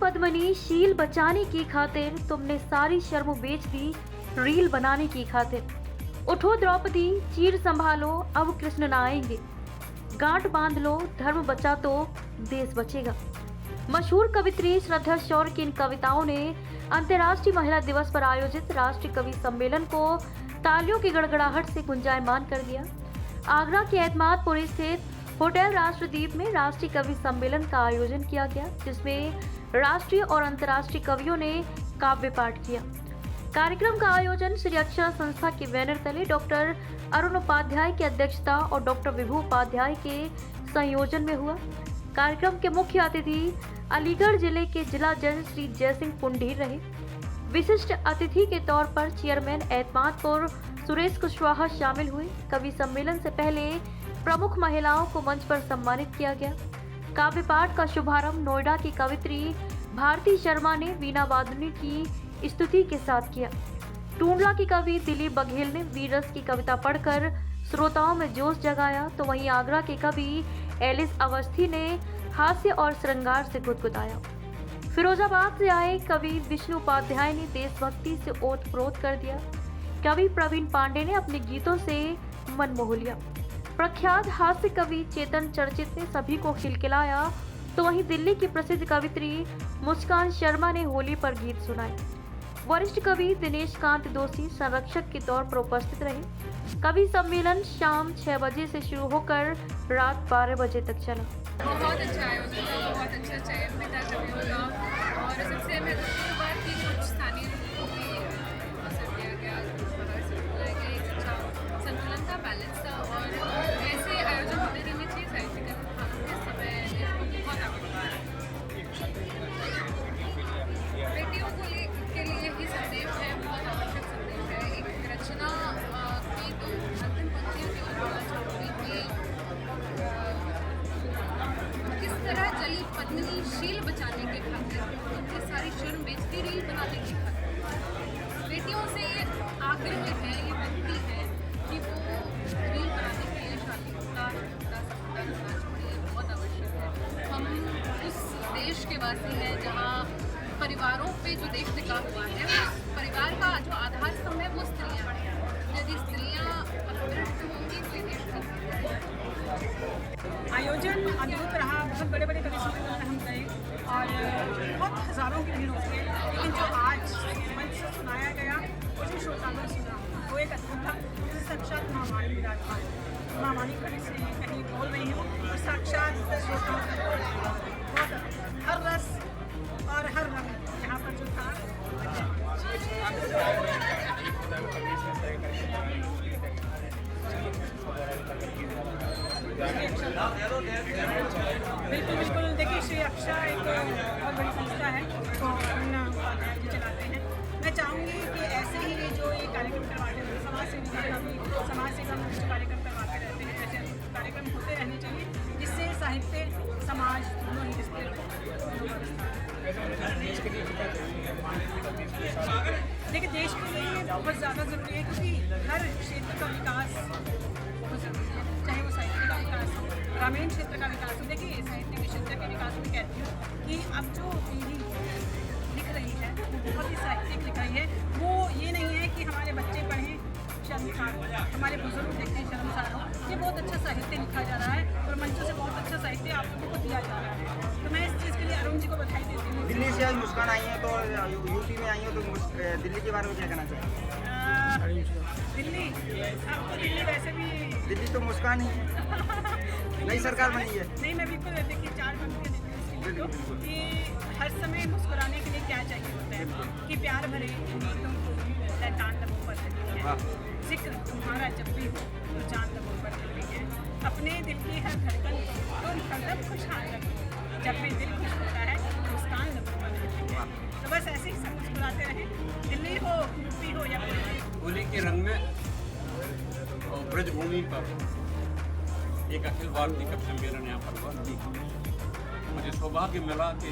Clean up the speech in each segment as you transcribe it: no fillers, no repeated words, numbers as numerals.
पद्मिनी शील बचाने की खातिर तुमने सारी शर्म बेच दी रील बनाने की खातिर। उठो द्रौपदी चीर संभालो अब कृष्ण न आएंगे। गांठ बांध लो धर्म बचा तो देश बचेगा। मशहूर कवित्री श्रद्धा शौर्य की इन कविताओं ने अंतर्राष्ट्रीय महिला दिवस पर आयोजित राष्ट्रीय कवि सम्मेलन को तालियों की गड़गड़ाहट से गुंजायमान कर दिया। आगरा के एतमादपुर स्थित होटल राष्ट्रदीप में राष्ट्रीय कवि सम्मेलन का आयोजन किया गया, जिसमें राष्ट्रीय और अंतर्राष्ट्रीय कवियों ने काव्य पाठ किया। कार्यक्रम का आयोजन श्री अक्षरा संस्था के बैनर तले डॉक्टर अरुण उपाध्याय की अध्यक्षता और डॉक्टर विभू उपाध्याय के संयोजन में हुआ। कार्यक्रम के मुख्य अतिथि अलीगढ़ जिले के जिला जज श्री जयसिंह पुंडीर रहे। विशिष्ट अतिथि के तौर पर चेयरमैन एतमादपुर सुरेश कुशवाहा शामिल हुए। कवि सम्मेलन से पहले प्रमुख महिलाओं को मंच पर सम्मानित किया गया। काव्य पाठ का शुभारंभ नोएडा की कवित्री भारती शर्मा ने वीणा वादनी की स्तुति के साथ किया। टूंडला की कवि दिलीप बघेल ने वीर रस की कविता पढ़कर श्रोताओं में जोश जगाया, तो वहीं आगरा के कवि एलिस अवस्थी ने हास्य और श्रृंगार से गुदगुदाया। फिरोजाबाद से आए कवि विष्णु उपाध्याय ने देशभक्ति से ओतप्रोत कर दिया। कवि प्रवीण पांडे ने अपने गीतों से मन मोह लिया। प्रख्यात हास्य कवि चेतन चर्चित ने सभी को खिलखिलाया, तो वहीं दिल्ली की प्रसिद्ध कवित्री मुस्कान शर्मा ने होली पर गीत सुनाए। वरिष्ठ कवि दिनेश कांत दोषी संरक्षक के तौर पर उपस्थित रहे। कवि सम्मेलन शाम 6 बजे से शुरू होकर रात 12 बजे तक चला। बहुत अच्छा आयोजन था, बहुत अच्छा चयन भी था कवियों का, और सबसे महत्वपूर्ण बात कि कुछ स्थानीय लोगों को भी अवसर दिया गया। एक अच्छा संतुलन था, बैलेंस था, और ऐसे आयोजन होते रहने चाहिए साहित्य के समय। बहुत आवश्यक बेटियों को के लिए यही संदेश है, बहुत आवश्यक संदेश है। एक रचना की तो अंतिम पंक्तियों की ओर बोलना चाहूँगी कि किस तरह जली पद्मिनी शील बचाने के खातिर उनकी सारी शर्म बेचती रील बनाने की खातिर। बेटियों से आग्रह है, ये विनती है कि वो रील बनाने के लिए शालीनता दिखाना छोड़िए, बहुत आवश्यक है। हम उस देश के वासी हैं जहाँ परिवारों पे जो देश टिका हुआ है, उस परिवार का जो आधार स्तंभ है वो स्त्रियाँ हैं। यदि स्त्रियाँ अपृष्ट होंगी तो देश आयोजन अद्भुत रहा। बहुत बड़े बड़े कवि सम्मेलन में हम गए और बहुत हज़ारों की भीड़ होती है, लेकिन जो आज मंच से सुनाया गया, जो श्रोताओं ने सुना, वो एक अद्भुत था। जैसे साक्षात महावाणी विराजमान, महावाणी कवि से कहीं बोल रही हूँ और साक्षात श्रोताओं का बहुत हर रस और हर रंग यहाँ पर जो था। बिल्कुल बिल्कुल, देखिए श्री अक्षा एक बहुत बड़ी संस्था है, तो जो चलाते हैं। मैं चाहूँगी कि ऐसे ही जो ये कार्यक्रम करवाते हैं, समाज सेवा में जो कार्यक्रम करवाते रहते हैं, ऐसे कार्यक्रम होते रहने चाहिए, जिससे साहित्य समाज दोनों ही देखिए देश के लिए बहुत ज़्यादा ज़रूरी है, क्योंकि हर क्षेत्र का विकास बहुत ज़रूरी है, चाहे वो साहित्य का विकास हो, ग्रामीण क्षेत्र का विकास हो। देखिए साहित्य के क्षेत्र के विकास में कहती हूँ कि अब जो पीढ़ी लिख रही है वो बहुत ही साहित्यिक लिख रही है। वो ये नहीं है कि हमारे बच्चे पढ़ें शर्मसार, हमारे बुजुर्ग देखें शर्मसार हो। ये बहुत अच्छा साहित्य लिखा जा रहा है और मंचों से बहुत अच्छा साहित्य आप लोगों को दिया जा रहा है, तो मैं इस चीज़ के लिए अरुण जी को बधाई देती हूँ। दिल्ली से आज मुस्कान आई है, तो यूपी में आई है, तो दिल्ली के बारे में क्या कहना चाहिए? दिल्ली, आपको दिल्ली वैसे भी दिल्ली तो मुस्कान ही है, नई सरकार बनी है। नहीं, मैं बिल्कुल देखिए 4 पंक्तियाँ देती हूँ इसके लिए कि हर समय मुस्कुराने के लिए क्या चाहिए होता है कि प्यार भरे गीतों को लहटान लबों पर लगी है, जिक्र तुम्हारा जब भी हो तो चांद लबों पर लगी है, अपने दिल की हर धड़कन तुम हरदम खुशहाल रखो, जब भी दिल खुश होता है मुस्कान लबों पर लगी है। तो बस ऐसे ही सब मुस्कुराते रहें, दिल्ली हो, यूपी हो या होली के रंग में और ब्रजभूमि पर एक अखिल भारतीय कवि सम्मेलन यहाँ पर हुआ। मुझे सौभाग्य मिला कि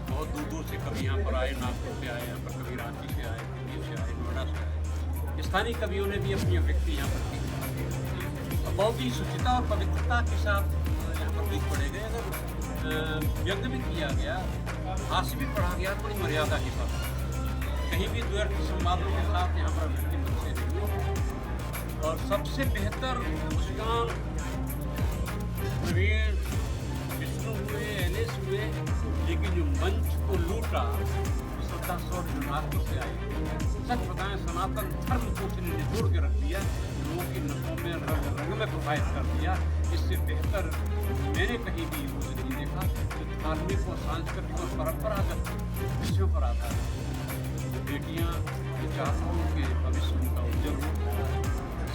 बहुत दूर दूर से कवि यहाँ पर आए, नागपुर से आए, यहाँ पर कवि रांची से आए, दिल्ली से आए, नोएडा से आए। स्थानीय कवियों ने भी अपनी अभिव्यक्ति यहाँ पर की और बहुत ही शुचिता और पवित्रता के साथ यहाँ पर गीत पढ़े गए। अगर व्यक्त भी किया गया हास्य भी पढ़ा गया बड़ी मर्यादा के साथ। कहीं भी द्व्यर्थ संवादों के साथ यहाँ पर व्यक्ति बच्चे नहीं। और सबसे बेहतर मुस्कान प्रवीण विष्णु हुए, एनएस हुए, लेकिन जो मंच को लूटा श्रद्धा सौर नागपुर से आई। सच बताएं, सनातन धर्म को उसने निचोड़ के रख दिया, लोगों की नसों में रंग में प्रभावित कर दिया। इससे बेहतर मैंने कहीं भी उसे नहीं देखा। जो धार्मिक और सांस्कृतिक और परंपरागत विषयों पर आता है, बेटियाँ चाहता हूँ कि भविष्य उनका उज्जवल हो।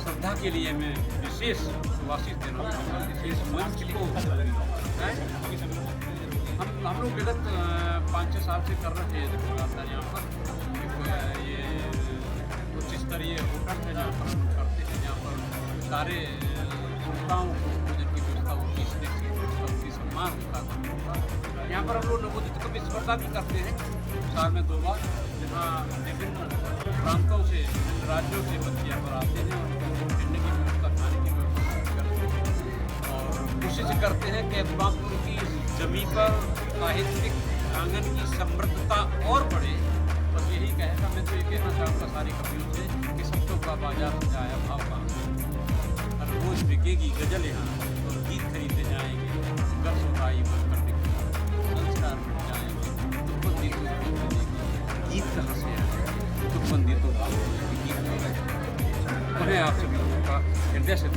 श्रद्धा के लिए मैं विशेष सुभाषित देना चाहूँगा, विशेष मंच को। हम लोग विगत 5-6 साल से कर रहे थे लगातार यहाँ पर ये उच्च स्तरीय होटल है जहाँ पर हम करते हैं, जहाँ पर सारे संस्थाओं को भोजन की व्यवस्था होती है, व्यवस्था होती, सम्मान होता है। यहाँ पर हम लोग नवोदित कवि स्पर्धा भी करते हैं साल में 2 बार, जहाँ विभिन्न प्रांतों से, विभिन्न राज्यों से बच्चे यहाँ पर आते हैं और उनको खेलने की व्यवस्था, खाने की व्यवस्था करते हैं। और कोशिश करते हैं कि अब्बापुर की जमीन पर साहित्यिक आंगन की समृद्धता और बढ़े। बस यही कहना, मैं तो ये कहना चाहूँगा सारे कवियों से कि सबको का बाजार सजाया भाव कहाँ, हर रोज बिकेगी गजल यहाँ और गीत खरीदे जाएंगे, घर सुनाई बंद करने के संस्कार मिट जाएंगे, तुकबंदी तो मिलेगी, गीत कहाँ से आए, तुकबंदी तो गीत। मैं आप सभी लोगों का हृदय से